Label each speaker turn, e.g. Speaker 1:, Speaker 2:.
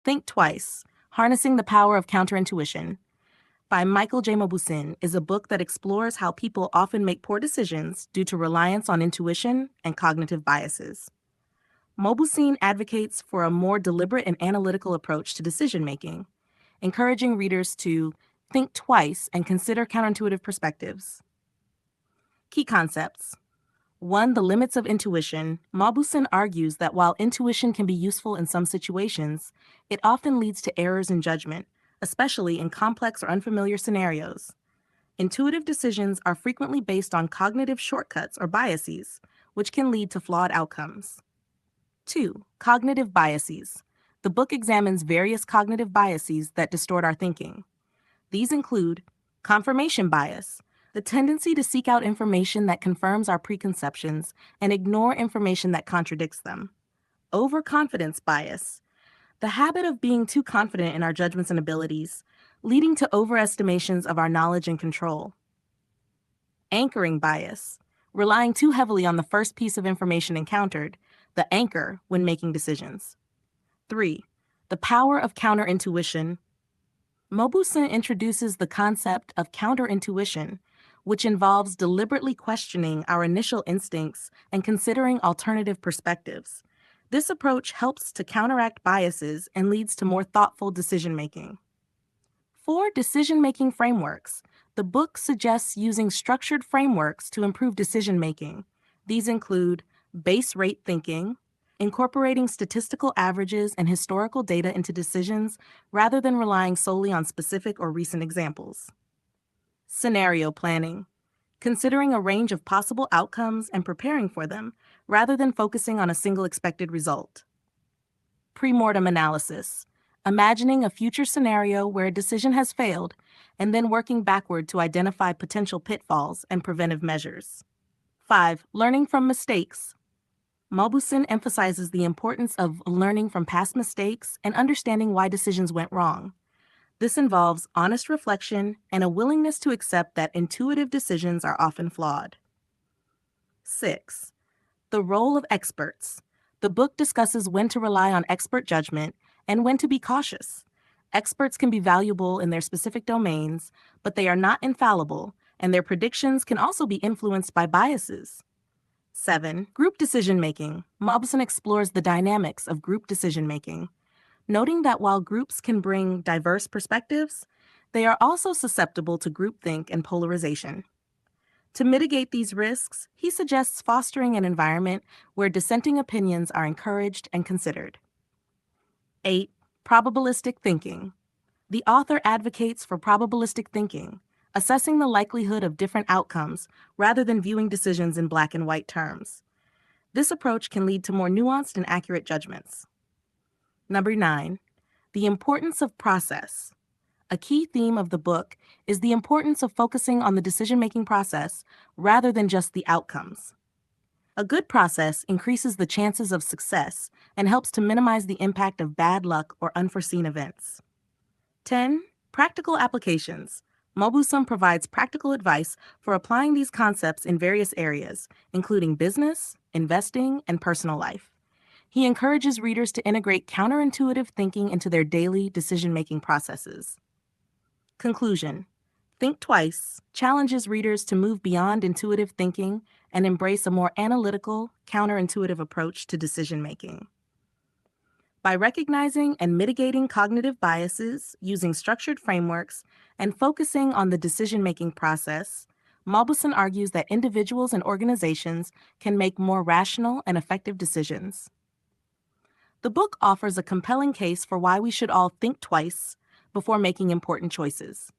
Speaker 1: Think Twice: Harnessing the Power of Counterintuition by Michael J. Mauboussin is a book that explores how people often make poor decisions due to reliance on intuition and cognitive biases. Mauboussin advocates for a more deliberate and analytical approach to decision making, encouraging readers to think twice and consider counterintuitive perspectives. Key concepts. 1. The limits of intuition. Mauboussin argues that while intuition can be useful in some situations, it often leads to errors in judgment, especially in complex or unfamiliar scenarios. Intuitive decisions are frequently based on cognitive shortcuts or biases, which can lead to flawed outcomes. 2. Cognitive biases. The book examines various cognitive biases that distort our thinking. These include confirmation bias, the tendency to seek out information that confirms our preconceptions and ignore information that contradicts them. Overconfidence bias, the habit of being too confident in our judgments and abilities, leading to overestimations of our knowledge and control. Anchoring bias, relying too heavily on the first piece of information encountered, the anchor when making decisions. 3. The power of counterintuition. Mauboussin introduces the concept of counterintuition, which involves deliberately questioning our initial instincts and considering alternative perspectives. This approach helps to counteract biases and leads to more thoughtful decision-making. 4. Decision-making frameworks. The book suggests using structured frameworks to improve decision-making. These include base rate thinking, incorporating statistical averages and historical data into decisions rather than relying solely on specific or recent examples. Scenario planning, considering a range of possible outcomes and preparing for them rather than focusing on a single expected result. Pre-mortem analysis, imagining a future scenario where a decision has failed and then working backward to identify potential pitfalls and preventive measures. 5. Learning from mistakes. Mauboussin emphasizes the importance of learning from past mistakes and understanding why decisions went wrong. This involves honest reflection and a willingness to accept that intuitive decisions are often flawed. 6. The role of experts. The book discusses when to rely on expert judgment and when to be cautious. Experts can be valuable in their specific domains, but they are not infallible, and their predictions can also be influenced by biases. 7. Group decision-making. Mauboussin explores the dynamics of group decision-making, noting that while groups can bring diverse perspectives, they are also susceptible to groupthink and polarization. To mitigate these risks, he suggests fostering an environment where dissenting opinions are encouraged and considered. 8. Probabilistic thinking. The author advocates for probabilistic thinking, assessing the likelihood of different outcomes rather than viewing decisions in black and white terms. This approach can lead to more nuanced and accurate judgments. Number 9. The importance of process. A key theme of the book is the importance of focusing on the decision-making process rather than just the outcomes. A good process increases the chances of success and helps to minimize the impact of bad luck or unforeseen events. 10. Practical applications. Mauboussin provides practical advice for applying these concepts in various areas, including business, investing, and personal life. He encourages readers to integrate counterintuitive thinking into their daily decision-making processes. Conclusion. Think Twice challenges readers to move beyond intuitive thinking and embrace a more analytical, counterintuitive approach to decision-making. By recognizing and mitigating cognitive biases, using structured frameworks, and focusing on the decision-making process, Mauboussin argues that individuals and organizations can make more rational and effective decisions. The book offers a compelling case for why we should all think twice before making important choices.